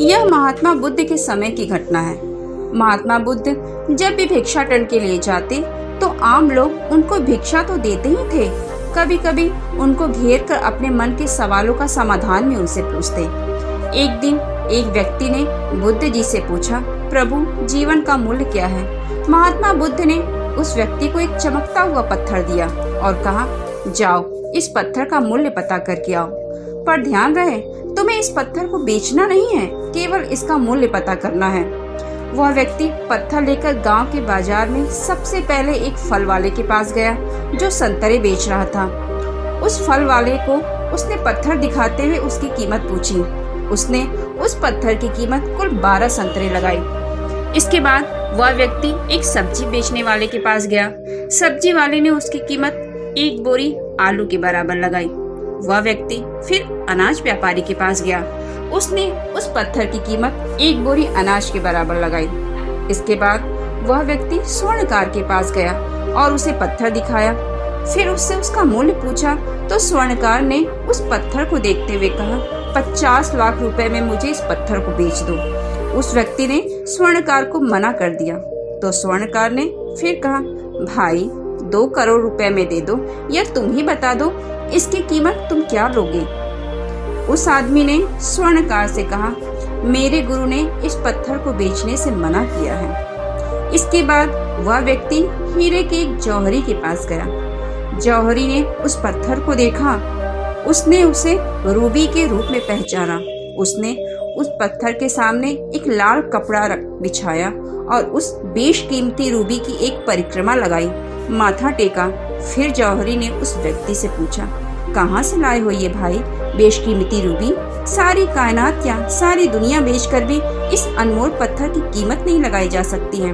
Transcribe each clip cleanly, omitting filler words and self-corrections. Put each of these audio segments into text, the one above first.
यह महात्मा बुद्ध के समय की घटना है। महात्मा बुद्ध जब भी भिक्षाटन के लिए जाते तो आम लोग उनको भिक्षा तो देते ही थे, कभी कभी उनको घेर कर अपने मन के सवालों का समाधान भी उनसे पूछते। एक दिन एक व्यक्ति ने बुद्ध जी से पूछा, प्रभु जीवन का मूल्य क्या है? महात्मा बुद्ध ने उस व्यक्ति को एक चमकता हुआ पत्थर दिया और कहा, जाओ इस पत्थर का मूल्य पता करके आओ, पर ध्यान रहे तुम्हें इस पत्थर को बेचना नहीं है, केवल इसका मूल्य पता करना है। वह व्यक्ति पत्थर लेकर गांव के बाजार में सबसे पहले एक फल वाले के पास गया जो संतरे बेच रहा था। उस फल वाले को उसने पत्थर दिखाते हुए उसकी कीमत पूछी। उसने उस पत्थर की कीमत कुल 12 संतरे लगाई। इसके बाद वह व्यक्ति एक सब्जी बेचने वाले के पास गया। सब्जी वाले ने उसकी कीमत 1 बोरी आलू के बराबर लगाई। वह व्यक्ति फिर अनाज व्यापारी के पास गया। उसने उस पत्थर की कीमत 1 बोरी अनाज के बराबर लगाई। इसके बाद वह व्यक्ति स्वर्णकार के पास गया और उसे पत्थर दिखाया। फिर उससे उसका मूल्य पूछा तो स्वर्णकार ने उस पत्थर को देखते हुए कहा, 50 लाख रुपए में मुझे इस पत्थर को बेच दो। उस व्यक्ति ने स्वर्णकार को मना कर दिया तो स्वर्णकार ने फिर कहा, भाई 2 करोड़ रुपए में दे दो या तुम ही बता दो इसकी कीमत तुम क्या लोगे? उस आदमी ने स्वर्णकार से कहा, मेरे गुरु ने इस पत्थर को बेचने से मना किया है। इसके बाद वह व्यक्ति हीरे के एक जौहरी के पास गया। जौहरी ने उस पत्थर को देखा। उसने उसे रूबी के रूप में पहचाना। उसने उस पत्थर के सामने एक लाल कपड़ा बिछाया और उस बेशकीमती रूबी की एक परिक्रमा लगाई, माथा टेका। फिर जौहरी ने उस व्यक्ति से पूछा, कहाँ से लाए हो ये भाई बेशकीमती रूबी? सारी कायनात या सारी दुनिया बेचकर भी इस अनमोल पत्थर की कीमत नहीं लगाई जा सकती है।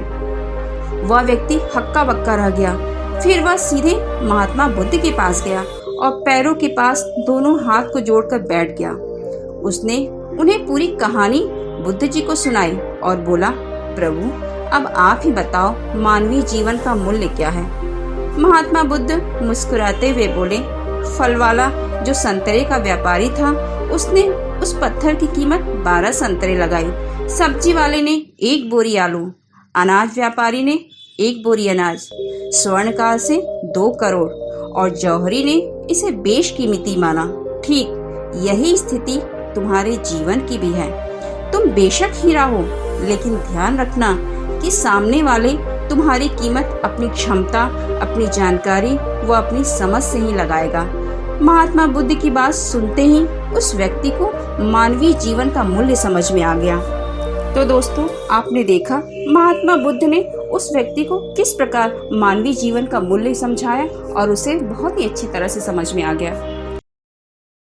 वह व्यक्ति हक्का बक्का रह गया। फिर वह सीधे महात्मा बुद्ध के पास गया और पैरों के पास दोनों हाथ को जोड़कर बैठ गया। उसने उन्हें पूरी कहानी बुद्ध जी को सुनाई और बोला, प्रभु अब आप ही बताओ मानवीय जीवन का मूल्य क्या है? महात्मा बुद्ध मुस्कुराते हुए बोले, फल वाला जो संतरे का व्यापारी था उसने उस पत्थर की कीमत 12 संतरे लगाई। सब्जी वाले ने 1 बोरी आलू, अनाज व्यापारी ने 1 बोरी अनाज, स्वर्णकार से 2 करोड़ और जौहरी ने इसे बेशकीमती माना। ठीक यही स्थिति तुम्हारे जीवन की भी है। तुम बेशक हीरा हो, लेकिन ध्यान रखना कि सामने वाले तुम्हारी कीमत अपनी क्षमता, अपनी जानकारी व अपनी समझ से ही लगाएगा। महात्मा बुद्ध की बात सुनते ही उस व्यक्ति को मानवीय जीवन का मूल्य समझ में आ गया। तो दोस्तों, आपने देखा महात्मा बुद्ध ने उस व्यक्ति को किस प्रकार मानवीय जीवन का मूल्य समझाया और उसे बहुत ही अच्छी तरह से समझ में आ गया।